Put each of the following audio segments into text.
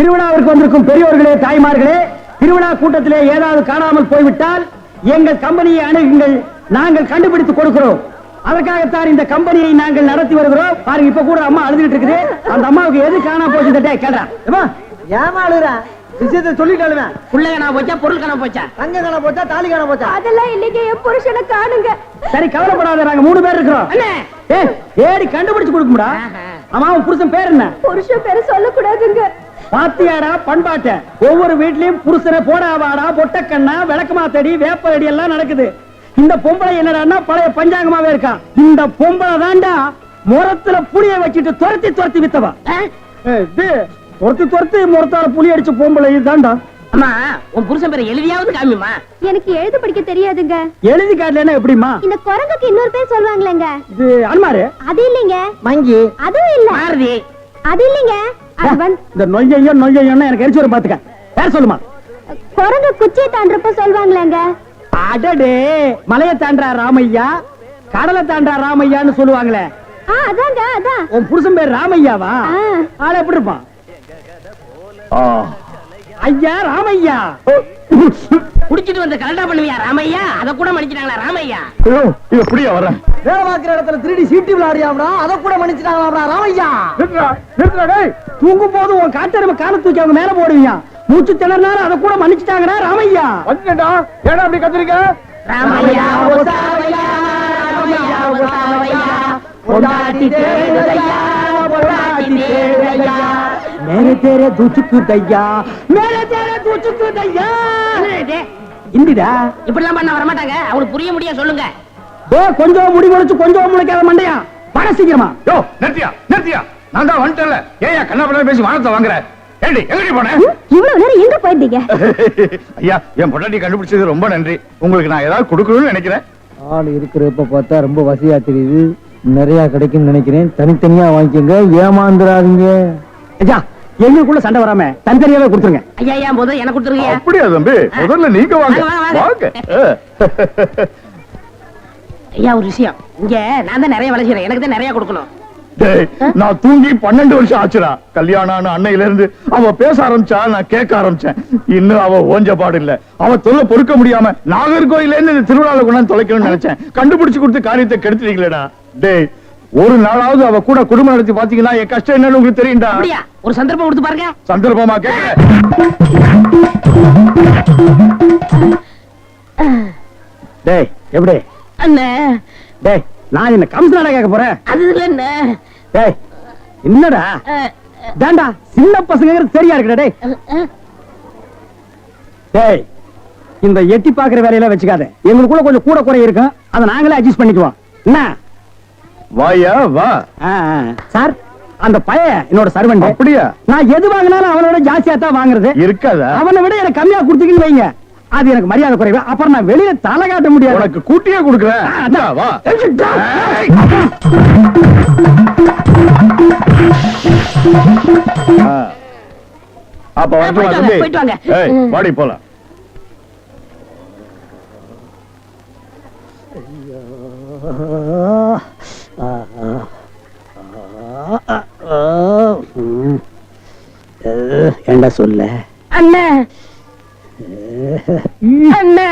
திருவிழாவிற்கு வந்திருக்கும் பெரியோர்களே, தாய்மார்களே, திருவிழா கூட்டத்திலே ஏதாவது காணாமல் போய்விட்டால் எங்கள் கம்பெனியை அணுகுங்கள், நாங்கள் கண்டுபிடித்து கொடுக்கிறோம். அதற்காகத்தான் இந்த கம்பெனியை நாங்கள் நடத்தி வருகிறோம். பாருங்க, இப்ப கூட அம்மா அழுதுகிட்டு இருக்குது. அந்த அம்மாவுக்கு எது காணாம போச்சு கேட்கறா. ஏமா அழுறா? விஷயத்தை சொல்லிட்டாலுமே. புள்ள காணாம போச்சா, பொருள் காணாம போச்சா, தங்க காணாம போச்சா, தாலி காணாம போச்சா? அதெல்லாம் இல்லைங்க, என் புருஷனை காணுங்க. சரி, கவலைப்படாத, நாங்க 3 பேர் இருக்கிறோம். ஏடி கண்டுபிடிச்சு கொடுக்கும்டா. ஆமா, உன் புருஷன் பேர் என்ன? புருஷன் பேரு சொல்லக்கூடாதுங்க. பாத்தியாடா பண்பாட்ட, ஒவ்வொரு வீட்லயும் புருஷனை போடாவாடா, பொட்டக்கண்ணா, விளக்கமாத்தடி, வேப்படி எல்லாம் நடக்குது. இந்த பொம்பளை என்னடான்னா பழைய பஞ்சாங்கமாவே இருக்கா. இந்த பொம்பளை தாண்டா முரத்துல புளிய வச்சுட்டு துரத்தி வித்தவா. துரத்தி முரத்தால புளி அடிச்ச பொம்பளை தாண்டா. அம்மா, உன் புருஷன் பேரை எழுதியாவது காமிமா. எனக்கு எழுத படிக்க தெரியாதுங்க. எழுதி காட்டலன்னா எப்படிமா? இந்த குரங்குக்கு இன்னொரு பேர் சொல்லுவாங்களேங்க. இது அன்மாரு. அது இல்லைங்க. மங்கி. அதுவும் இல்ல. மாருதி. அது இல்லைங்க. இந்த நொய்யன்னு எனக்கு எரிச்சு வரும் பாத்துக்க. பேர் சொல்லுமா? குரங்கு குச்சியை தாண்டறப்ப சொல்லுவாங்களேங்க. அடடே, மலையை தாண்டா ராமையா, கடலை தாண்டா ராமையான்னு சொல்லுவாங்களே. அதாங்க, அதான். உன் புருஷன் பேர் ராமையாவா? ஆள எப்படி இருப்பான்? ஐயா ராமையா. குடிச்சிட்டு வந்து கலண்டா பண்ணுவியா ராமையா? அத கூட மன்னிச்சிட்டாங்களா ராமையா? எப்படியா வர? வேலை பார்க்கிற இடத்துல 3D சீட்டு விளையாடியாம்டா, அத கூட மன்னிச்சிட்டாங்களா ராமையா? தூங்கும் போது உன் காட்டெருமை கால தூக்கி அவங்க மேல போடுவீங்க. மூச்சு திணறினாலும் அத கூட மன்னிச்சிட்டாங்கடா ராமையா. வந்துடா, ஏடா அப்படி கத்திருக்க? ராமையா ஓசாவையா, ராமையா ஓசாவையா, பொண்டாட்டி தேடுதையா, பொண்டாட்டி தேடுதையா, மேலே தேரே தூச்சுக்கு தையா, மேலே தேரே தூச்சுக்கு தையா. இந்திடா இப்படிலாம் பண்ண வர மாட்டாங்க. அவங்களுக்கு புரிய முடிய சொல்லுங்க. கொஞ்சம் முடி முளைச்சு கொஞ்சம் முளைக்காத மண்டையா, வர சீக்கிரமா. நிறுத்தியா, நான் தான் வந்துட்டேன்ல. ஏயா கண்ணாபண்ண பேசி வானத்தை வாங்குற? ஏண்டி எங்கடி போன? இவ்வளவு நேரம் எங்க போயிருந்தீங்க? ஐயா, என் பொண்டாட்டி கண்டுபிடிச்சது ரொம்ப நன்றி. உங்களுக்கு நான் ஏதாவது கொடுக்கணும்னு நினைக்கிறேன். ஆள் இருக்கிறப்ப பார்த்தா ரொம்ப வசதியா தெரியுது. நிறைய கிடைக்கும் நினைக்கிறேன். தனித்தனியா வாங்கிக்கங்க, ஏமாந்துடாதீங்க. ஐயா, எங்களுக்குள்ள சண்டை வராம தனித்தனியாவே கொடுத்துருங்க. ஐயா, ஏன் போதும் எனக்கு கொடுத்துருங்க. அப்படியா தம்பி? முதல்ல நீங்க வாங்க. ஐயா, ஒரு விஷயம். இங்க நான் தான் நிறைய வேலை செய்யறேன், எனக்கு தான் நிறைய கொடுக்கணும். நான் தூங்கி 12 வருஷம் ஆச்சுடா. கல்யாணம் அன்னையில இருந்து அவ பேச ஆரம்பிச்சா, நான் கேட்க ஆரம்பிச்சேன். இன்னும் அவ ஓஞ்ச பாடு இல்ல. அவ தொல்லை பொறுக்க முடியாம நாகர்கோயில இருந்து திருவிழாவில் கொண்டாந்து தொலைக்கணும்னு நினைச்சேன். கண்டுபிடிச்சு கொடுத்து காரியத்தை கெடுத்துட்டீங்களேடா. டேய், ஒரு நாளாவது அவ கூட குடும்பம் நடத்தி பாத்தீங்கன்னா என் கஷ்டம் என்னன்னு உங்களுக்கு தெரியும்டா. அப்படியா? ஒரு சந்தர்ப்பம் கொடுத்து பாருங்க. சந்தர்ப்பமா கேட்க? டேய், எப்படி அண்ணே? டேய், நான் என்ன கம்சனாடா கேட்க போறேன்? அது இல்ல அண்ணே. டேய், என்னடா தாண்டா சின்ன பசங்க சரியா இருக்குடா. டேய் டேய், இந்த எட்டி பாக்குற வேலையெல்லாம் வச்சுக்காத. எங்களுக்குள்ள கொஞ்சம் கூட குறை இருக்கும், அதை நாங்களே அட்ஜஸ்ட் பண்ணிக்குவோம். என்ன வாயா வா. சார், அந்த பையன் என்னோட சர்வன்ட். அப்படியா? நான் எது வாங்கினாலும் அவனோட ஜாஸ்தியா தான் வாங்குறது. இருக்காதா? அவனை விட எனக்கு கம்மியா கொடுத்தீங்கன்னு வைங்க, அது எனக்கு மரியாதை குறைவு. அப்புறம் நான் வெளியில தலை காட்ட முடியாது. உனக்கு கூட்டியே கொடுக்குறேன். வா. அப்ப போயிட்டு வாங்க. வாடி போலாம். என்ன சொல்ல அண்ணே? அண்ணே,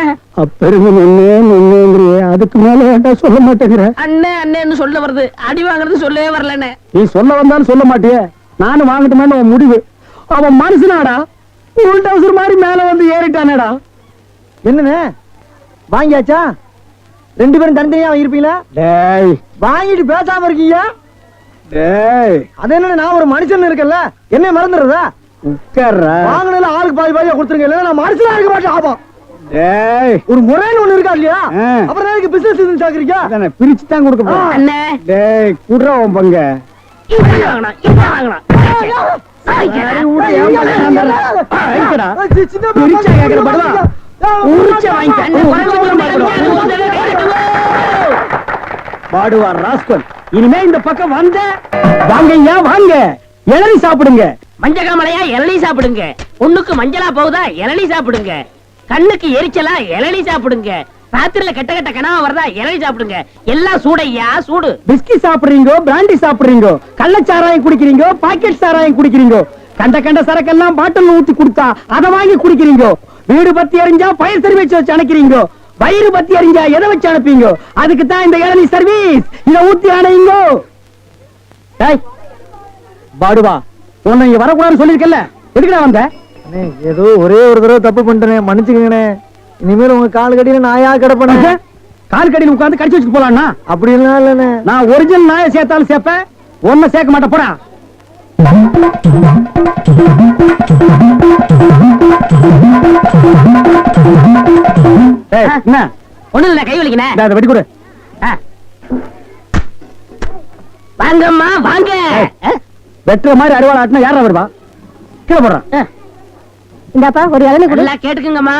அதுக்கு மேல ஏன்டா சொல்ல மாட்டேங்கிற? அண்ணே அண்ணேன்னு சொல்ல வருது, அடி வாங்குறது சொல்லவே வரலண்ணே. நீ சொல்ல வந்தாலும் சொல்ல மாட்டியே, நானும் வாங்கட்டுமே முடிவு. அவன் மனுஷனாடா, உள் டவுசர் மாதிரி மேல வந்து ஏறிட்டானடா. என்னன்னு வாங்கியாச்சா? 2 பேரும் தனித்தனியா இருப்பீங்களா? டேய், வாங்கிட்டு பேசாம இருக்கீங்க. டேய், அது என்ன, நான் ஒரு மனுஷன் இருக்கல, என்ன மறந்துடுறதா? உட்கார்றா. வாங்கினதுல ஆளுக்கு பாதி பாதியா கொடுத்துருங்க, இல்ல நான் மனுஷனா இருக்க மாட்டேன். ஆபம். டேய், ஒரு முறைன்னு ஒண்ணு இருக்கா இல்லையா? அப்புறம் எனக்கு பிசினஸ் சாக்குறீங்க. அதானே பிரிச்சு தான் கொடுக்க போறேன். அண்ணே, டேய், குடுறா உன் பங்க. இப்படி வாங்கணும், இப்படி வாங்கணும். இனிமே இந்த பக்கம் வந்த வாங்க, வாங்க இளநீ சாப்பிடுங்க. மஞ்சகாமலையா இளநீ சாப்பிடுங்க. பொண்ணுக்கு மஞ்சளா போகுதா இளநீ சாப்பிடுங்க. கண்ணுக்கு எரிச்சலா இளநீ சாப்பிடுங்க. ராத்திரில கெட்ட கெட்ட கனவா வருதா இளநீ சாப்பிடுங்க. எல்லாம் சூடையா சூடு. பிஸ்கி சாப்பிடுறீங்க, பிராண்டி சாப்பிடுறீங்க, கள்ளச்சாராயம் குடிக்கிறீங்க, பாக்கெட் சாராயம் குடிக்கிறீங்க. கண்ட கண்ட சரக்கெல்லாம் பாட்டில் ஊத்தி கொடுத்தா அதை வாங்கி குடிக்கிறீங்க. வீடு பத்தி எரிஞ்சா ஃபயர் சர்வீஸ் வச்சு அணைக்கிறீங்க. வயிறு பத்தி எரிஞ்சா எதை வச்சு அனுப்பீங்க? அதுக்கு தான் இந்த இளநீ சர்வீஸ். இத ஊத்தி அணையுங்க. டேய் பாடுவா, உன்னை இங்க வரக்கூடாதுன்னு சொல்லிருக்கல, எதுக்குடா வந்த? அண்ணே, ஏதோ ஒரே ஒரு தடவை தப்பு பண்ணிட்டேனே, மன்னிச்சுக்கங்கண்ணே. இனிமேல் உங்க கால் கடியில நாயா கிடப்பேன். கால் கடியில் உட்கார்ந்து கடிச்சு வச்சுட்டு போலாம்னா? அப்படிலாம் இல்லண்ணே. நான் ஒரிஜினல் நாயை சேர்த்தாலும் சேர்ப்பேன், ஒன்னும் சேர்க்க மாட்டேன். போடா. என்ன ஒண்ணு இல்ல, கை வலிக்கணும். இந்தா, இதை வெட்டி கொடு. வாங்கம்மா வாங்க. வெட்டுற மாதிரி அறுவாள் ஆட்டினா யாரா வருவா? கீழே போடுறான். இந்தாப்பா ஒரு இளநீ கொடு. நல்லா கேட்டுக்குங்கம்மா.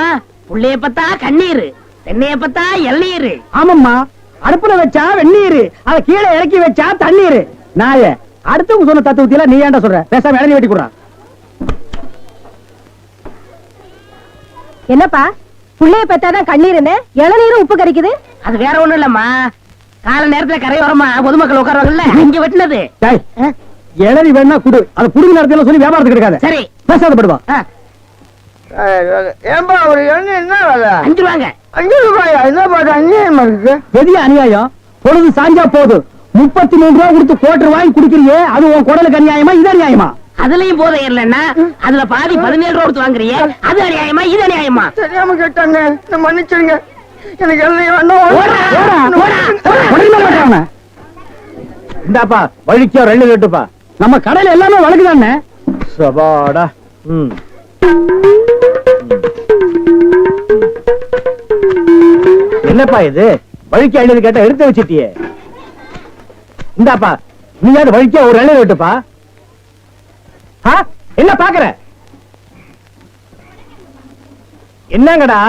புள்ளைய பத்தா கண்ணீர், தென்னைய பத்தா இளநீர். ஆமாம்மா, அடுப்புல வச்சா வெந்நீர், அத கீழே இறக்கி வச்சா தண்ணீர். நாய அடுத்தவங்க சொன்ன தத்துவத்தில நீ ஏன்டா சொல்ற? பேசாம இளநீ வெட்டி கொடுறா. என்னப்பா புள்ளைய பெத்தாதான் கண்ணீருன்னு இளநீரும் உப்பு கறிக்குது? அது வேற ஒண்ணும் இல்லம்மா, கால நேரத்துல கரையோரமா பொதுமக்கள் உட்காருவாங்கல்ல, இங்க வெட்டினது. டேய், இளநீ வேணா குடு, அத புடுங்க நேரத்துல சொல்லி வியாபாரத்துக்கு எடுக்காத. சரி பேசாத படுவா. ஏன்பா ஒரு எண்ணெய் என்ன வேலை? 5 ரூபாங்க. 5 ரூபாயா? என்ன பாட்டு அநியாயமா இருக்கு. பெரிய அநியாயம். பொழுது சாஞ்சா போதும் 33 ரூபாய் கொடுத்து கோட்டர் வாங்கி குடிக்கிறீங்க, அது உன் குடலுக்கு அநியாயமா? இது அநியாயமா? அதுலயும் போதை இல்லன்னா அதுல பாதி 17 ரூபா கொடுத்து வாங்குறீங்க, அது அநியாயமா இது அநியாயமா? தெரியாம கேட்டாங்க, மன்னிச்சிருங்க. எனக்கு எண்ணெய் வேண்டாம். போடா, போடா, போடா. உடனே வெட்டுறாங்க. இந்தாப்பா வழிக்கோ 2 கட்டுப்பா. நம்ம கடையில எல்லாமே வழக்குதானே. சபாடா. என்னப்பா இது? வழிக்கு 50 கேட்டா எடுத்து வச்சிட்டியே. இந்தாப்பா நீயாவது வழிக்க ஒரு 2 கட்டுப்பா. என்ன பாக்குற? என்னங்கடா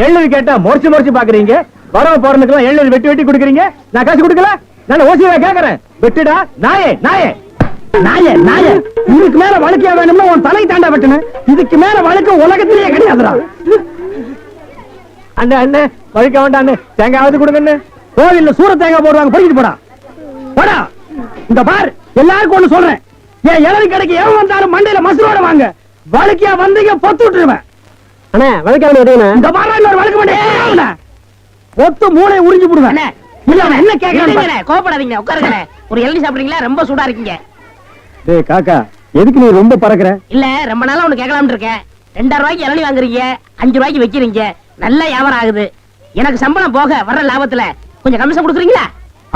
70 கேட்டா முறைச்சு பாக்குறீங்க? வரவ போறதுக்கெல்லாம் 70 வெட்டி வெட்டி கொடுக்குறீங்க, நான் காசு கொடுக்கல. நான் ஓசியா கேக்குறேன். வெட்டுடா நாயே நாயே நாயே நாயே. இதுக்கு மேல வழக்கியா வேணும்னா உன் தலை தாண்டா வெட்டணும். இதுக்கு மேல வழக்கு உலகத்திலேயே கிடையாதுடா. அண்ணே அண்ணே வழிக்க வேண்டாம் அண்ணே, தேங்காவது கொடுங்க. கோவில்ல சூர தேங்காய் போடுவாங்க, போயிட்டு போடா போடா. இந்த பார், எல்லாருக்கும் ஒண்ணு சொல்றேன், என் இளநீ கடைக்கு எவன் வந்தாலும் மண்டையில மசுரோட வாங்க. வழக்கியா வந்தீங்க பொத்து விட்டுருவேன். அண்ணே வழிக்காவது எடுங்க. இந்த பாரா இன்னொரு வழக்கு பண்ண பொத்து மூளை உறிஞ்சு போடுவேன். அண்ணே, இல்ல அவன் என்ன கேட்கறான்? இருங்கண்ணே, கோபப்படாதீங்க, உட்காருங்க. ஒரு இளநீ சாப்பிடுறீங்களா? ரொம்ப சூடா இருக்கீங்க. டேய் காக்கா, எதுக்கு நீ ரொம்ப பறக்குற? இல்ல ரொம்ப நாளா ஒண்ணு கேட்கலாம்னு இருக்கேன். 2000 ரூபாய்க்கு இளநீ வாங்குறீங்க, 5 ரூபாய்க்கு வைக்கிறீங்க, நல்ல வியாபாரம் ஆகுது. எனக்கு சம்பளம் போக வர்ற லாபத்துல கொஞ்சம் கமிஷன் கொடுக்குறீங்களா?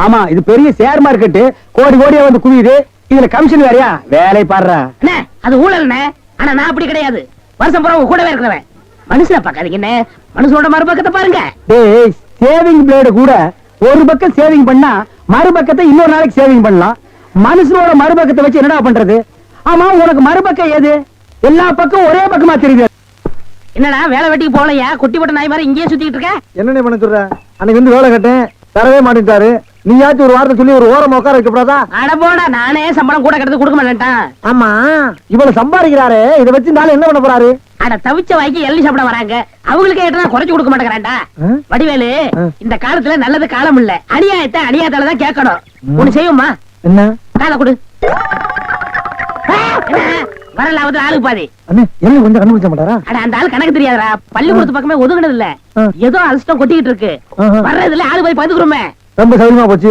ஆமா, இது பெரிய ஷேர் மார்க்கெட், கோடி கோடியா வந்து குவியுது. இதுல கமிஷன் வேறையா? வேலை பாடுறா. அண்ணே, அது ஊழல்ண்ணே. ஆனா நான் அப்படி கிடையாது. வருஷம் பூரா உங்க கூடவே இருக்கிறவன். மனுஷனை பார்க்காதீங்கண்ணே, மனுஷனோட மறுபக்கத்தை பாருங்க. டேய், சேவிங் பிளேடு கூட ஒரு பக்கம் சேவிங் பண்ணா மறுபக்கத்தை இன்னொரு நாளைக்கு சேவிங் பண்ணலாம். மனுஷனோட மறுபக்கத்தை வச்சு என்னடா பண்றது? ஆமா, உனக்கு மறுபக்கம் ஏது? எல்லா பக்கம் ஒரே பக்கமா தெரியுது. என்னடா வேலை வெட்டிக்கு போகலையா? குட்டி போட்ட நாய் மாதிரி இங்கேயே சுத்திட்டு இருக்க? என்னண்ணே பண்ண சொல்ற? அன்னைக்கு வந்து வேலை கட்டேன், தரவே மாட்டேன்ட்டாரு. நீயாச்சும் ஒரு வார்த்தை சொல்லி ஒரு ஓரம் உட்கார வைக்கப்படாதா? அட போடா, நானே சம்பளம் கூட கிடந்து கொடுக்க மாட்டேன்ட்டான். ஆமா, இவ்வளவு சம்பாதிக்கிறாரு, இதை வச்சு இந்த ஆளு என்ன பண்ண போறாரு? அட தவிச்ச வாய்க்கு எள்ளி சாப்பிட வராங்க, அவங்களுக்கு ஏற்றா குறைச்சு கொடுக்க மாட்டேங்கிறான்டா. வடிவேலு, இந்த காலத்துல நல்லது காலம் இல்ல, அநியாயத்தை அநியாயத்தாலதான் கேட்கணும். ஒண்ணு செய்வோமா? என்ன? காலை கொடு. வரலாவது ஆளுக்கு பாதி. அண்ணே என்ன கொஞ்சம் கண்டுபிடிச்ச மாட்டாரா? அட அந்த ஆள் கணக்கு தெரியாதா? பள்ளிக்கூடத்து பக்கமே ஒதுங்கினது இல்ல, ஏதோ அல்ஸ்டம் கொட்டிக்கிட்டு இருக்கு. வர்றதுல ஆளு போய் பாத்துக்கிறோமே. ரொம்ப சௌரியமா போச்சு.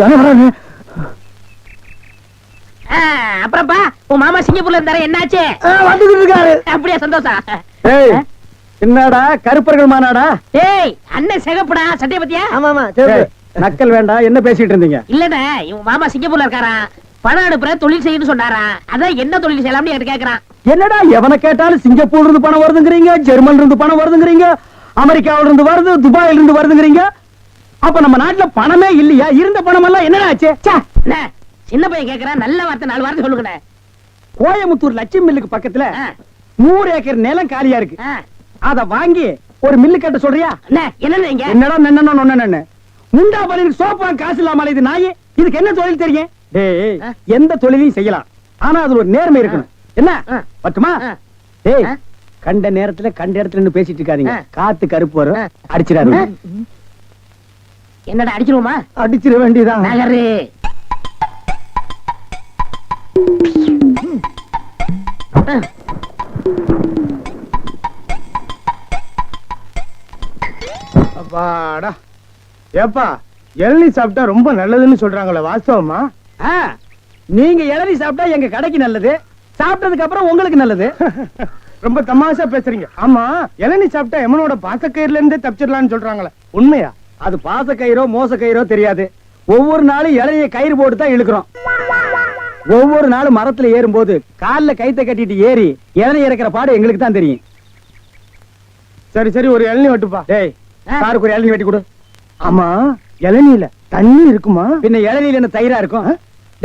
அப்புறம்ப்பா, உன் மாமா சிங்கப்பூர்ல இருந்தாரு, என்னாச்சு? வந்துட்டு இருக்காரு. அப்படியே சந்தோஷம். ஏய், என்னடா கருப்பர்கள் மாநாடா? ஏய், அண்ணன் சிகப்புடா, சட்டைய பத்தியா? ஆமா ஆமா சரி. ஏய், நக்கல் வேண்டாம். என்ன பேசிட்டு இருந்தீங்க? இல்லடா, இவன் மாமா சிங்கப்பூர்ல இருக்காராம், பணம் அனுப்புற தொழில் செய்யணும்னு சொன்னாரா. அதான் என்ன தொழில் செய்யலாம்னு என்கிட்ட கேக்குறான். என்னடா எவனை கேட்டாலும் சிங்கப்பூர்ல இருந்து பணம் வருதுங்கிறீங்க, ஜெர்மன்ல இருந்து பணம் வருதுங்கிறீங்க, அமெரிக்காவில இருந்து வருது, துபாயில இருந்து வருதுங்கிறீங்க. அப்ப நம்ம நாட்டுல பணமே இல்லையா? இருந்த பணம் எல்லாம் என்னடா ஆச்சு? என்ன சின்ன பையன் கேக்குறான், நல்ல வார்த்தை 4 வார்த்தை சொல்லுங்க. கோயம்புத்தூர் லட்சுமி மில்லுக்கு பக்கத்துல 100 ஏக்கர் நிலம் காலியா இருக்கு. ஆ. அத வாங்கி ஒரு மில்லு கட்ட சொல்றியா? என்ன இங்க? என்னடா நன்னன்னு முண்டா பலிக்கு சோப்பா காசு இல்லாம இது நாயே. இதுக்கு என்ன தொழில் தெரியும்? டேய், எந்த தொழிலையும் செய்யலாம், ஆனா அதுல ஒரு நேர்மை இருக்கணும். என்ன பட்டுமா? டேய், கண்ட நேரத்துல கண்ட இடத்துல நின்னு பேசிட்டு இருக்காதீங்க. காத்து கருப்பு வரும், அடிச்சிடாதீங்க. என்னடா அடிச்சிருவோமா? அடிச்சிட வேண்டியதான். நகரு. அப்பாடா. ஏப்பா இளநீ சாப்பிட்டா ரொம்ப நல்லதுன்னு சொல்றாங்களே, வாஸ்தவமா? ஆ, நீங்க இளநீ சாப்பிட்டா எங்க கடைக்கு நல்லது, சாப்பிட்டதுக்கு அப்புறம் உங்களுக்கு நல்லது. ரொம்ப தமாஷா பேசுறீங்க. ஆமா, இளநீ சாப்பிட்டா எமனோட பாசக்கயிறுல இருந்தே தப்பிச்சிடலாம்னு சொல்றாங்களே, உண்மையா? அது பாச கயிறோ மோச கயிறோ தெரியாது. ஒவ்வொரு நாளும் இளநிய கயிறு போட்டு தான் இழுக்கிறோம். ஒவ்வொரு நாளும் மரத்துல ஏறும்போது கால்ல கைத்த கட்டிட்டு ஏறி இளநீ இறக்கிற பாடு எங்களுக்கு தான் தெரியும். சரி சரி, ஒரு இளநீ வெட்டுப்பா. டேய், சாருக்கு ஒரு இளநீ வெட்டி கொடு. ஆமா, இளநீல தண்ணி இருக்குமா? பின்ன இளநீல என்ன தயிரா இருக்கும்?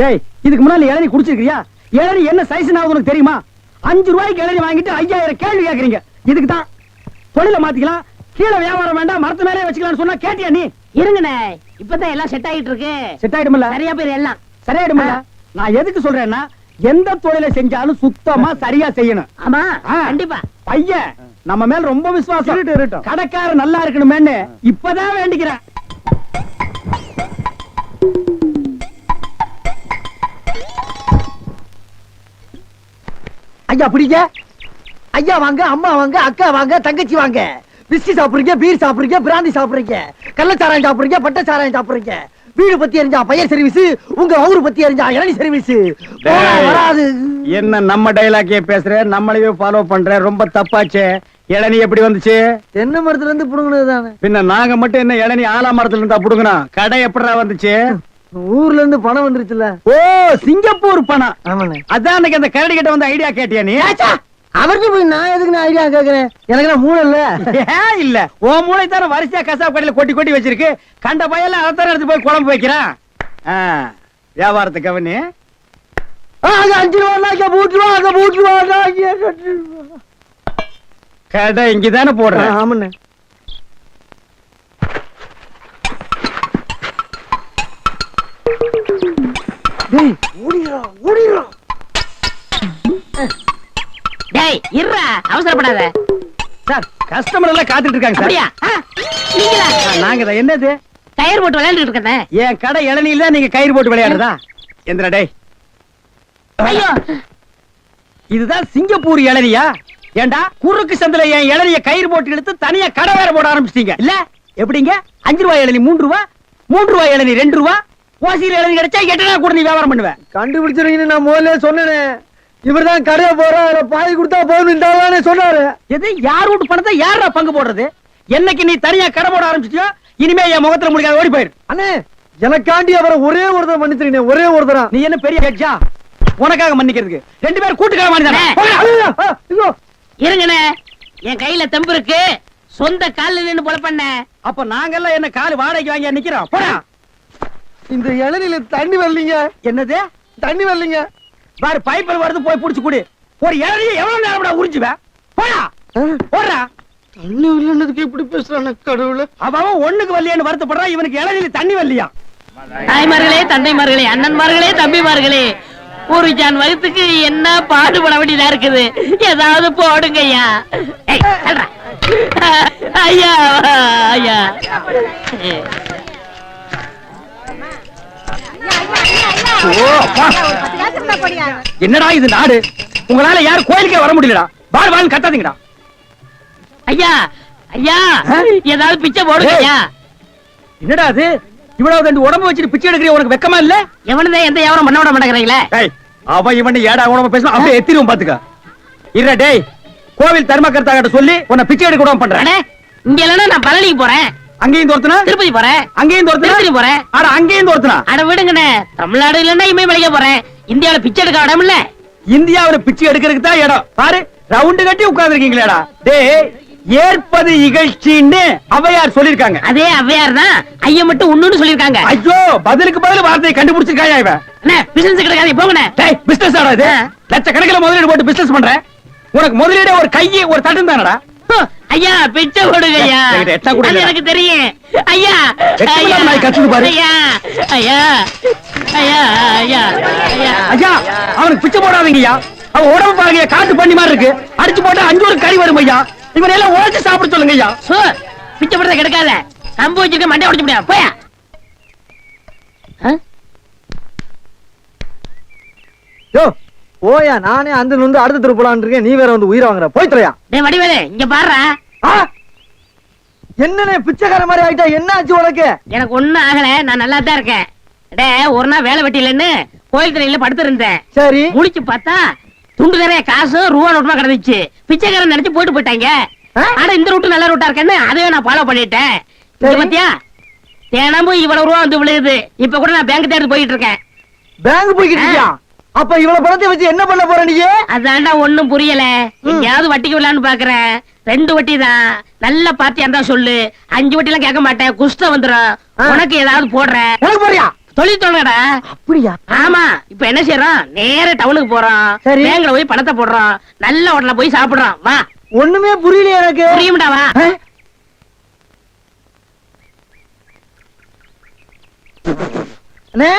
டேய், இதுக்கு முன்னால இளநீ குடிச்சிருக்கியா? இளநீ என்ன சைஸ் உனக்கு தெரியுமா? 5 ரூபாய்க்கு இளநீ வாங்கிட்டு 5000 கேள்வி கேக்குறீங்க. இதுக்கு தான் தொழில மாத்திக்கலாம், கீழே வியாபாரம் வேண்டாம், மரத்து மேலே வச்சுக்கலாம்னு சொன்னா கேட்டியா நீ? இருங்கண்ணே, இப்பதான் எல்லாம் செட் ஆயிட்டு இருக்கு. செட் ஆயிடுமில்ல? சரியா பேர் எல்லாம் சரியாயிடுமில்ல? நான் எதுக்கு சொல்றேன்னா, எந்த தொழிலை செஞ்சாலும் சுத்தமா சரியா செய்யணும். ஆமா, ஆ. கண்டிப்பா. பையன் நம்ம மேல ரொம்ப விசுவாசம். இருக்கட்டும், இருக்கட்டும். கடைக்காரர் நல்லா இருக்கணுமேன்னு இப்பதான் வேண்டிக்கிறேன். ஐயா பிடிங்க. ஐயா வாங்க, அம்மா வாங்க, அக்கா வாங்க, தங்கச்சி வாங்க. விஸ்கி சாப்பிடுறீங்க, பீர் சாப்பிடுறீங்க, பிராந்தி சாப்பிடுறீங்க, கள்ளச்சாராயம் சாப்பிடுறீங்க, பட்ட சாராயம் சாப்பிடுறீங்க. வீடு பத்தி எரிஞ்சா பையன் சர்வீஸ், உங்க ஊரு பத்தி எரிஞ்சா இளநீ சர்வீஸ். வராது. என்ன நம்ம டைலாக்கே பேசுற, நம்மளையே ஃபாலோ பண்ற, ரொம்ப தப்பாச்சே. இளநீ எப்படி வந்துச்சு? தென்னை மரத்துல இருந்து புடுங்கினது தானே. பின்ன நாங்க மட்டும் என்ன இளநீ ஆலா மரத்துல இருந்தா புடுங்கணும்? கடை எப்படா வந்துச்சு? ஊர்ல இருந்து பணம் வந்துருச்சுல. ஓ, சிங்கப்பூர் பணம். ஆமாண்ணே. அதான் அன்னைக்கு அந்த கரடி கிட்ட வந்து ஐடியா கேட்டியா நீ? அவர்கிட்ட போய் நான் எதுக்கு ஐடியா கேக்குறேன்? எனக்கு நான் மூளை இல்ல. ஏன் இல்ல, உன் மூளை தான வரிசையா கசாப் கடையில கொட்டி கொட்டி வச்சிருக்கு. கண்ட பையல அதான் எடுத்து போய் குழம்பு வைக்கிறான். வியாபாரத்தை கவனி. 5 ரூபா பூட்டுருவா. கடை இங்கதானே போடுறேன். ஆமாண்ணே. டேய், ஓடிடுறா. டேய், இருடா, அவசரப்படாத. சார், கஸ்டமர் எல்லாம் காத்துட்டு இருக்காங்க சார். அப்படியா? நீங்களா? நாங்க தான். என்னது? கயிறு போட்டு விளையாண்டுட்டு இருக்கேன். என் கடை இளநீல நீங்க கயிறு போட்டு விளையாடுறதா? எந்திரா டேய். ஐயோ, இதுதான் சிங்கப்பூர் இளநியா? ஏண்டா, குறுக்கு சந்தில என் இளநிய கயிறு போட்டு எடுத்து தனியா கடை வேற போட ஆரம்பிச்சிட்டீங்க இல்ல? எப்படிங்க? 5 ரூபாய் இளநீ 3 ரூபா, 3 ரூபாய் இளநீ 2 ரூபா, ஓசியில் இளநீ கிடைச்சா 8 நாள் கூட நீ வியாபாரம் பண்ணுவேன். கண்டுபிடிச்சிருக்கீங்கன்னு நான் முதல்ல சொன்னேனே. இவர்தான் கடையை போற பாதி கொடுத்தா போதும் சொன்னாரு. எது? யார் வீட்டு பணத்தை யாரா பங்கு போடுறது? என்னைக்கு நீ தனியா கடை போட ஆரம்பிச்சிட்டியோ, இனிமே என் முகத்துல முடிக்காத, ஓடி போயிரு. அண்ணே, எனக்காண்டி அவரை ஒரே ஒருத்தர் மன்னிச்சிருக்கீங்க, ஒரே ஒருத்தரா. நீ என்ன பெரிய ஹெட்ஜா உனக்காக மன்னிக்கிறதுக்கு? 2 பேரும் கூட்டுக்கார மாட்டானே. இருங்கண்ணே, என் கையில தெம்பு இருக்கு. சொந்த கால்ல நின்னு போல பண்ண. அப்ப நாங்கெல்லாம் என்ன கால் வாடகைக்கு வாங்கி நிக்கிறோம்? போடா. இந்த இளநில தண்ணி வரலீங்க. என்னது? தண்ணி வரலீங்க. பாரு, பைப்பில் வருது, போய் புடிச்சு குடி. ஒரு இளநிய எவ்வளவு நேரம் உறிஞ்சுவேன்? போடா, போடுறா. தண்ணி வரலன்னதுக்கு இப்படி பேசுறானே கடவுளே. அவன் ஒண்ணுக்கு வரலையான்னு வருத்தப்படுறான், இவனுக்கு இளநில தண்ணி வரலையா? தாய்மார்களே, தந்தைமார்களே, அண்ணன்மார்களே, தம்பிமார்களே, ஒரு ஜான் வகுத்துக்கு என்ன பாடுபட வேண்டியதா இருக்குது. ஏதாவது போடுங்க ஐயா. ஏய், தள்ளுடா. ஐயா, ஐயா. ஓ, அப்பா. என்னடா இது நாடு? உங்களால யாரும் கோயிலுக்கே வர முடியலடா. வாழ் வாழ் கத்தாதீங்கடா. ஐயா, ஐயா, ஏதாவது பிச்சை போடுங்க ஐயா. என்னடா அது? இவ்வளவு ரெண்டு உடம்பு வச்சுட்டு பிச்சை எடுக்கிற உனக்கு வெக்கமா இல்ல? எவனதே எந்த வியாபாரம் பண்ண விட மாட்டேங்கிறீங்களே. டேய், அவன் இவன் ஏடா உடம்பு பேசணும், அப்படியே எத்திரும் பாத்துக்க. இல்ல டேய், கோவில் தர்மகர்த்தா கிட்ட சொல்லி உன்னை பிச்சை எடுக்க விடாம பண்றேன். அடே, இங்க இல்லன்னா நான் பழனிக்கு போறேன், அங்கேயும் தோர்த்தனா, திருப்பதி போறேன், அங்கேயும் தோர்த்தனா, திருப்பதி போறேன். அட அங்கேயும் தோர்த்தனா. அட விடுங்கண்ணே, தமிழ்நாடு இல்லன்னா இமயமலைக்கு போறேன். இந்தியாவுல பிச்சை எடுக்க இடம் இல்ல. இந்தியாவுல பிச்சை எடுக்கிறதுக்கு தான் இடம். பாரு, ரவுண்டு கட்டி உட்கார்ந்துருக்கீங்களேடா. டேய், ஏற்பது இகழ்ச்சின்னு அவையார் சொல்லிருக்காங்க. அதே அவ்வையார் தான் ஐயா மட்டும் ஒண்ணுன்னு சொல்லிருக்காங்க. ஐயோ, பதிலுக்கு பதில் வார்த்தையை கண்டுபிடிச்சிருக்காயா இவன்? அண்ணே, பிசினஸ் கிடைக்காது, போங்கண்ணே. டேய், பிசினஸ் ஆடா இது? லட்சக்கணக்கில் முதலீடு போட்டு பிசினஸ் பண்றேன். உனக்கு முதலீடு ஒரு கையை ஒரு தட்டும் தானடா. ஐயா, பிச்சை போடுங்க ஐயா. என்கிட்ட எட்டா கூட அது இல்ல. எனக்கு தெரியும். ஐயா, வெட்கமே ஐயா, இல்லாம நாய் கத்துது பாரு. ஐயா, ஐயா, ஐயா, ஐயா, ஐயா. ஐயா, அவனுக்கு பிச்சை போடாதீங்கய்யா. அவன் உடம்பு பாருங்க, காட்டு பண்ணி மாதிரி இருக்கு. அடிச்சு போட்டா 5 ஒரு கறி வரும் ஐயா. இவன் எல்லாம் உழைச்சு சாப்பிட சொல்லுங்க ஐயா. சோ, பிச்சை போடுறத கிடைக்காத. கம்பு வச்சிருக்க மண்டை உடைச்சு முடியாது. போயா. யோ, போயா, நானே அந்த வந்து அடுத்த தெரு போலான்னு இருக்கேன், நீ வேற வந்து உயிரை வாங்குற. போய் தொலையா. டேய் வடிவேலு இங்க பாருடா. என்னனே பிச்சைக்கார மாதிரி ஆயிட்டா, என்ன ஆச்சு உனக்கு? எனக்கு ஒண்ணும் ஆகல, நான் நல்லா தான் இருக்கேன். டேய் ஒரு நாள் வேலை வெட்டிலன்னு கோயில் திரையில படுத்திருந்தேன். சரி, முழிச்சு பார்த்தா துண்டு நிறைய காசு ரூபா நோட்டுமா கிடந்துச்சு. பிச்சைக்காரன் நினைச்சு போயிட்டு போயிட்டாங்க. ஆனா இந்த ரூட்டு நல்ல ரூட்டா இருக்கேன்னு அதையே நான் ஃபாலோ பண்ணிட்டேன். இங்க பாத்தியா, தினமும் இவ்வளவு ரூபா வந்து விழுகுது. இப்ப கூட நான் பேங்க் தேடி போயிட்டு இருக்கேன். பேங்க் போய்கிட்டு இருக்கியா? அப்ப இவ்வளவு பணத்தை வச்சு என்ன பண்ண போற நீ? அதான்டா ஒண்ணும் புரியல. எங்கயாவது வட்டிக்கு விடலான்னு பாக்குறேன். 2 வட்டி தான். நல்ல பார்ட்டியா இருந்தா சொல்லு. 5 வட்டி எல்லாம் கேட்க மாட்டேன், குஷ்டம் வந்துரும். உனக்கு ஏதாவது போடுறேன். எனக்கு போறியா? தொழில் தோணுடா. அப்படியா? ஆமா, இப்ப என்ன செய்யறோம், நேர டவுனுக்கு போறோம். சரி. பேங்க்ல போய் பணத்தை போடுறோம். நல்ல ஹோட்டல்ல போய் சாப்பிடுறோம். வா. ஒண்ணுமே புரியல எனக்கு. புரியும்டா, வா. அண்ணே,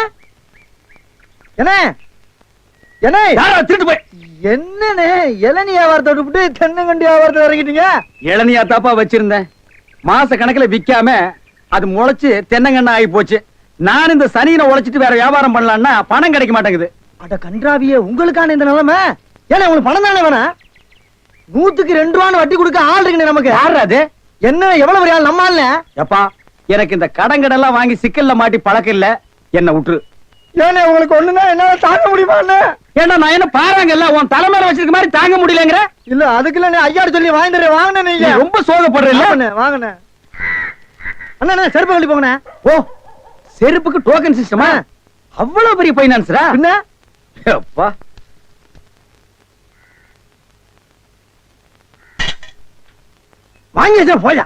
என்ன என்ன திருட்டு போய் என்னண்ணே இளநீ வியாபாரத்தை விட்டு தென்னங்கண்டி வியாபாரத்தை இறங்கிட்டீங்க? இளநியா தாப்பா வச்சிருந்தேன். மாச கணக்குல விக்காம அது முளைச்சு தென்னங்கண்ணா ஆகி போச்சு. நான் இந்த சனியில உழைச்சிட்டு வேற வியாபாரம் பண்ணலாம்னா பணம் கிடைக்க மாட்டேங்குது. அட கன்றாவியே, உங்களுக்கான இந்த நிலைமை. ஏன்னா உங்களுக்கு பணம் தானே வேணா? 100க்கு 2 ரூபான்னு வட்டி கொடுக்க ஆள் இருக்குண்ணே நமக்கு. யாரு அது? என்ன எவ்வளவு பெரிய ஆள் நம்ம ஆள்ல? எப்பா, எனக்கு இந்த கடங்கடெல்லாம் வாங்கி சிக்கல்ல மாட்டி பழக்கம் இல்ல, என்ன விட்டுரு. ஏன்னா உங்களுக்கு ஒண்ணுன்னா என்னால தாங்க முடியுமா? ஏன்னா நான் என்ன பாருங்கல்ல, உன் தலைமையில வச்சிருக்க மாதிரி தாங்க முடியலங்கிற. இல்ல அதுக்கு இல்ல, ஐயாடு சொல்லி வாங்கிட்டு வாங்கினே. நீ நீங்க ரொம்ப சோகப்படுற இல்ல. வாங்கினே அண்ணா, செருப்பு கழட்டி போங்கண்ணே. ஓ, செருப்புக்கு டோக்கன் சிஸ்டமா? அவ்வளவு பெரிய பைனான்ஸ்ரா? என்ன அப்பா, வாங்கி வச்சா போயா.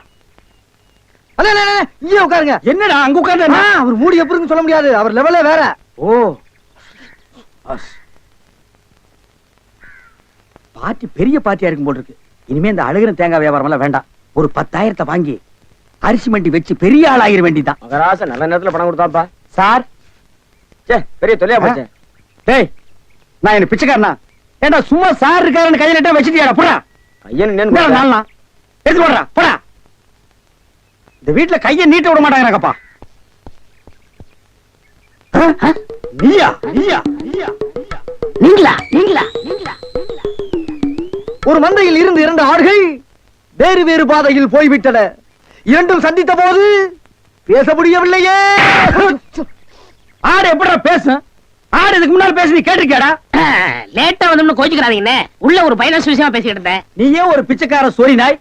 அண்ணா இங்கே உட்காருங்க. என்னடா அங்க உட்கார்ந்து? அவர் மூடி எப்படி இருக்குன்னு சொல்ல முடியாது, அவர் லெவலே வேற. ஓ, பார்ட்டி பெரிய பார்ட்டியா இருக்கும் போல இருக்கு. இனிமே இந்த அழுகிற தேங்காய் வியாபாரம் எல்லாம் வேண்டாம். ஒரு 10,000 வாங்கி அரிசி மண்டி வச்சு பெரிய ஆள் ஆகிற வேண்டிதான். மகராச நல்ல நேரத்துல பணம் கொடுத்தாப்பா. சார், பெரிய தொலையா போச்சு. டேய், நான் என்ன பிச்சைக்காரனா? ஏண்டா சும்மா சார் இருக்காருன்னு கையில எட்ட வச்சிட்டியாடா? போடா ஐயன் நாளா எடுத்து போடுறா, போடா. இந்த வீட்டுல கையை நீட்ட விட மாட்டாங்கப்பா. நீயா நீயா நீயா நீங்களா நீங்களா நீங்களா? ஒரு மந்தையில் இருந்து 2 ஆடுகள் வேறு வேறு பாதையில் போய்விட்டன. இரண்டும் சந்தித்த போது பேச முடியவில்லையே. ஆடு எப்படா பேசும்? ஆடு இதுக்கு முன்னால பேசி நீ கேட்டிருக்கியாடா? லேட்டா வந்து கோச்சுக்கிறாதீங்கண்ணே. உள்ள ஒரு பைனான்ஸ் விஷயமா பேசிக்கிட்டு இருந்தேன். நீயே ஒரு பிச்சைக்கார சொறி நாய்.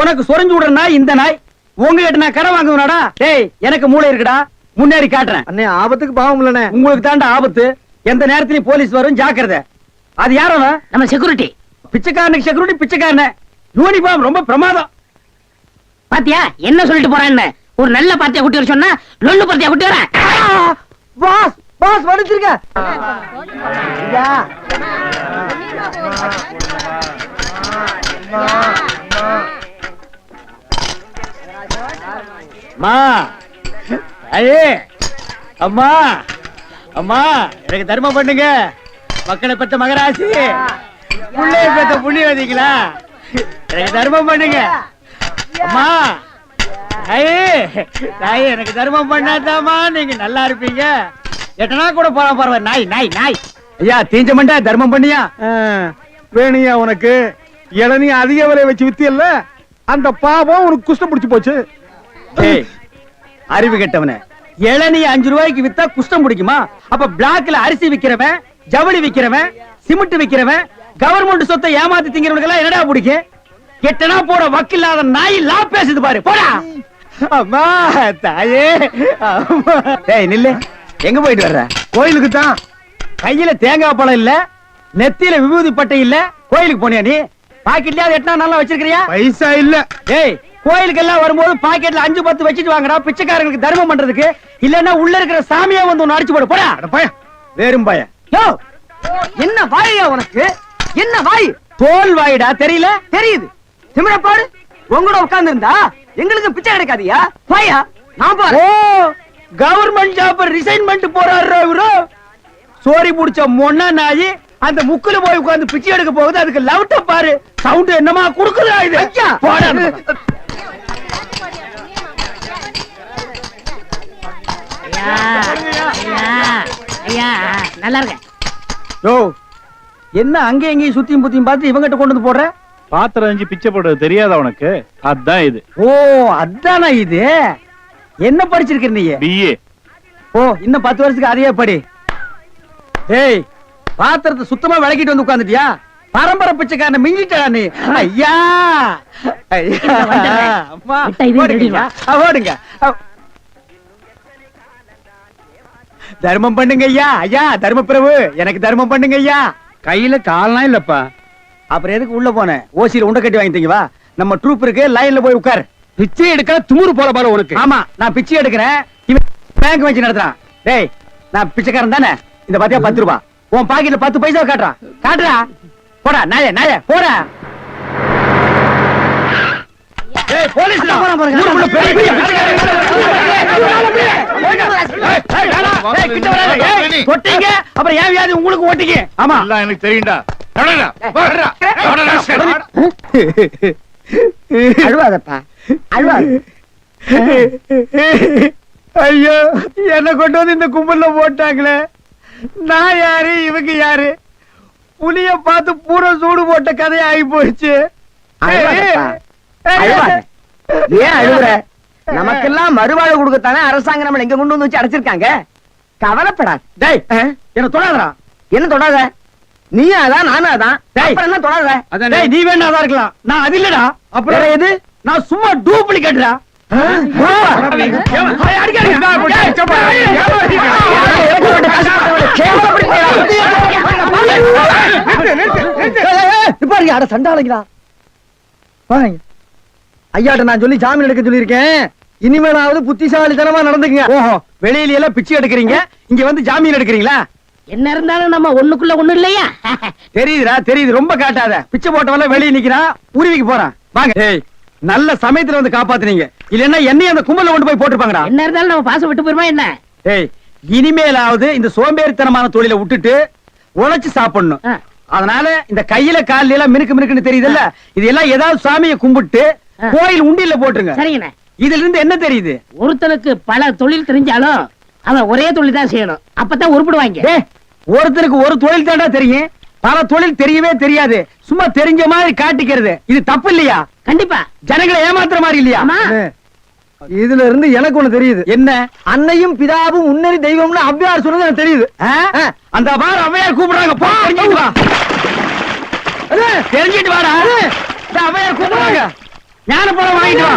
உனக்கு சொரிஞ்சு விடுற நாய் இந்த நாய். உங்ககிட்ட நான் கடன் வாங்குவனாடா? டேய், எனக்கு மூளை இருக்குடா, முன்னேறி காட்டுறேன். அண்ணே, ஆபத்துக்கு பாவம் இல்லனே. உங்களுக்கு தாண்டா ஆபத்து. எந்த நேரத்திலயும் போலீஸ் வரும், ஜாக்கிரதை. அது யாரவன்? நம்ம செக்யூரிட்டி. பிச்சைக்காரனுக்கு செக்யூரிட்டி பிச்சைக்காரன. யூனிஃபார்ம் ரொம்ப பிரமாதம். பாத்தியா என்ன சொல்லிட்டு போறான்னு? ஒரு நல்ல பார்ட்டியா குட்டி வர சொன்னா லொல்லு பார்ட்டியா குட்டி வர. பாஸ் பாஸ் வந்துருங்க. ஐயா அம்மா, ஐயே அம்மா, அம்மா எனக்கு தர்மம் பண்ணுங்க. மக்களை பெற்ற மகராசி, புள்ளைய பெற்ற புண்ணியவதிகளா, எனக்கு தர்மம் பண்ணுங்க. அம்மா, ஐயே தாயே, எனக்கு தர்மம் பண்ணாதாமா நீங்க நல்லா இருப்பீங்க. எட்டனா கூட போற பரவாயில்ல. நாய் நாய் நாய். ஐயா தீஞ்ச மண்டா, தர்மம் பண்ணியா? வேணியா உனக்கு இளநீ அதிக விலை வச்சு வித்தியல்ல, அந்த பாவம் உனக்கு குஷ்டம் பிடிச்சு போச்சு. ஏய், அறிவு கெட்டவனே, இளநீ 5 ரூபாய்க்கு வித்தா குஷ்டம் பிடிக்குமா? அப்ப பிளாக்ல அரிசி விக்கிறவன், ஜவுளி விக்கிறவன், சிமெண்ட் விக்கிறவன், கவர்மெண்ட் சொத்தை ஏமாத்தி திங்கிறவனுக்கு எல்லாம் என்னடா பிடிக்கும்? எட்டனா போட வக்கில்லாத நாய் லா பேசுது பாரு, போடா. அம்மா தாயே, அம்மா. டேய் நில்லு, எங்க போயிட்டு வர்ற? கோயிலுக்கு தான். கையில தேங்காய் பழம் இல்ல, நெத்தியில விபூதி பட்டை இல்ல, கோயிலுக்கு போனியா நீ? பாக்கெட்லயாவது எட்டனா நல்லா வச்சிருக்கிறியா? பைசா இல்ல. டேய், கோயிலுக்கு எல்லாம் வரும்போது பாக்கெட்ல 5-10 வச்சிட்டு வாங்கடா, பிச்சைக்காரங்களுக்கு தர்மம் பண்றதுக்கு. இல்லன்னா உள்ள இருக்கிற சாமியா வந்து ஒன்னு அடிச்சு போடு, போடா. வேறும் பய. யோ, என்ன வாயா உனக்கு? என்ன வாய்? தோல் வாயிடா, தெரியல? தெரியுது. திமிரப்பாடு உங்களோட உட்கார்ந்து இருந்தா எங்களுக்கு பிச்சை கிடைக்காதியா? வாயா, நான் பாரு. ஓ, கவர்மெண்ட் ஜாப் ரிசைன்மென்ட் போறாரு இவரு. சோரி புடிச்ச மொன்னா நாயி அந்த முக்குல போய் உட்கார்ந்து பிச்சை எடுக்க போகுது. அதுக்கு லவுட்ட பாரு, சவுண்ட் என்னமா குடுக்குதா இது? ஐயா, போடா. ஐயா, ஐயா, ஐயா, நல்லா இருக்க. யோ, என்ன அங்க எங்கேயும் சுத்தியும் புத்தியும் பார்த்து இவங்கிட்ட கொண்டு வந்து போடுற? பாத்திரம் அஞ்சு பிச்சை போடுறது தெரியாதா உனக்கு? அதான் இது. ஓ அதானா இது? என்ன படிச்சிருக்க நீ? பிஏ. ஓ இன்னும் 10 வருஷத்துக்கு அதையே படி. ஏய் பாத்திரத்தை சுத்தமா விளக்கிட்டு வந்து உட்கார்ந்துட்டியா? பரம்பரை பிச்சைக்காரன் மிஞ்சிட்டா நீ. ஐயா அம்மா விட்டா இதையும் ஓடுங்க. திருடிடுவா. ஓடுங்க. தர்மம் பண்ணுங்க ஐயா. ஐயா தர்ம பிரபு எனக்கு தர்மம் பண்ணுங்க ஐயா. கையில கால்லாம் இல்லப்பா. அப்புறம் எதுக்கு உள்ள போனேன்? ஓசியில உண்டை கட்டி வாங்கிட்டீங்க வா. நம்ம ட்ரூப் இருக்கு, லைன்ல போய் உட்கார். பிச்சை எடுக்க துமுறு போல பாரு உனக்கு. ஆமா நான் பிச்சை எடுக்கிறேன், இவன் பேங்க் வச்சு நடத்துறான். டேய் நான் பிச்சைக்காரன் தானே? இந்த பாத்தியா 10 ரூபாய் உன் பாக்கெட்ல 10 பைசா காட்டுறா. காட்டுறா போடா நாயே நாயே போடா. ஏய் போலீஸ்டா ஊருக்குள்ள பெரிய பெரிய கிட்ட வராத. ஏய் தொட்டீங்க அப்புறம் ஏன் வியாதி உங்களுக்கு ஓட்டிங்க. ஆமா எல்லாம் எனக்கு தெரியும்டா. அழுவாதப்பா அழுவாத. ஐயோ என்ன கொண்டு வந்து இந்த கும்பல்ல போட்டாங்களே. நான் யாரு இவங்க யாரு? புலிய பார்த்து பூரா சூடு போட்ட கதையா ஆகி போயிடுச்சு. அழுவாதப்பா, அழுவாத. ஏன் அழுகுற? நமக்கெல்லாம் மறுவாழ்வு கொடுக்கத்தானே அரசாங்கம் நம்மள எங்க கொண்டு வந்து வச்சு அடைச்சிருக்காங்க. கவலைப்படாத. டேய் என்ன தொடாதடா. என்ன தொடாத? நீயும் அதான் நானும் அதான். டேய். அப்புறம் என்ன தொடாத? டேய் நீ வேணாதான் இருக்கலாம், நான் அது இல்லடா. அப்புறம் வேற எது? நான் சும்மா டூப்ளிகேட்ரா. சண்டாளங்களா ஐயாட்ட நான் சொல்லி ஜாமீன் எடுக்க சொல்லியிருக்கேன். இனிமேலாவது புத்திசாலித்தனமா நடந்துக்குங்க. ஓஹோ வெளியில எல்லாம் பிச்சை எடுக்கிறீங்க, இங்க வந்து ஜாமீன் எடுக்கிறீங்களா? என்ன இருந்தாலும் நம்ம ஒண்ணுக்குள்ள ஒண்ணு இல்லையா? தெரியுதுடா தெரியுது, ரொம்ப காட்டாத. பிச்சை போட்டவன வெளியே நிக்கிறான், உருவிக்கு போறான். வாங்க. ஏய் நல்ல சமயத்துல வந்து காப்பாத்துனீங்க, இல்லன்னா என்னையும் அந்த கும்பல கொண்டு போய் போட்டுருப்பாங்கடா. என்ன இருந்தாலும் நம்ம பாசம் விட்டு போயிருமா என்ன? ஏய் இனிமேலாவது இந்த சோம்பேறித்தனமான தொழிலை விட்டுட்டு உழைச்சு சாப்பிடணும். ஆ. அதனால இந்த கையில கால்ல எல்லாம் மினுக்கு மினுக்குன்னு தெரியுதுல்ல, இது எல்லாம் ஏதாவது சாமியை கும்பிட்டு கோயில் உண்டியல்ல போட்டுருங்க. சரிங்கண்ணே. இதுல இருந்து என்ன தெரியுது? ஒருத்தனுக்கு பல தொழில் தெரிஞ்சாலும் அவன் ஒரே தொழில் தான் செய்யணும், அப்பதான் உருப்பிடுவாங்க. ஏய் ஒருத்தருக்கு ஒரு தொழில் தாண்டா தெரியும், பல தொழில் தெரியவே தெரியாது. சும்மா தெரிஞ்ச மாதிரி காட்டிக்கிறது இது தப்பு இல்லையா? கண்டிப்பா. ஜனங்களை ஏமாத்துற மாதிரி இல்லையா? ஆமா. இதுல இருந்து எனக்கு ஒண்ணு தெரியுது. என்ன? அன்னையும் பிதாவும் முன்னறி தெய்வம்னு அவ்வையார் சொன்னது எனக்கு தெரியுது. ஆ? அந்த பார் அவையார் கூப்பிடுறாங்க, போ தெரிஞ்சிட்டு வா. தெரிஞ்சிட்டு வாடா. இந்த அவையார் கூப்பிடுறாங்க, ஞான பழம் வாங்கிட்டு வா.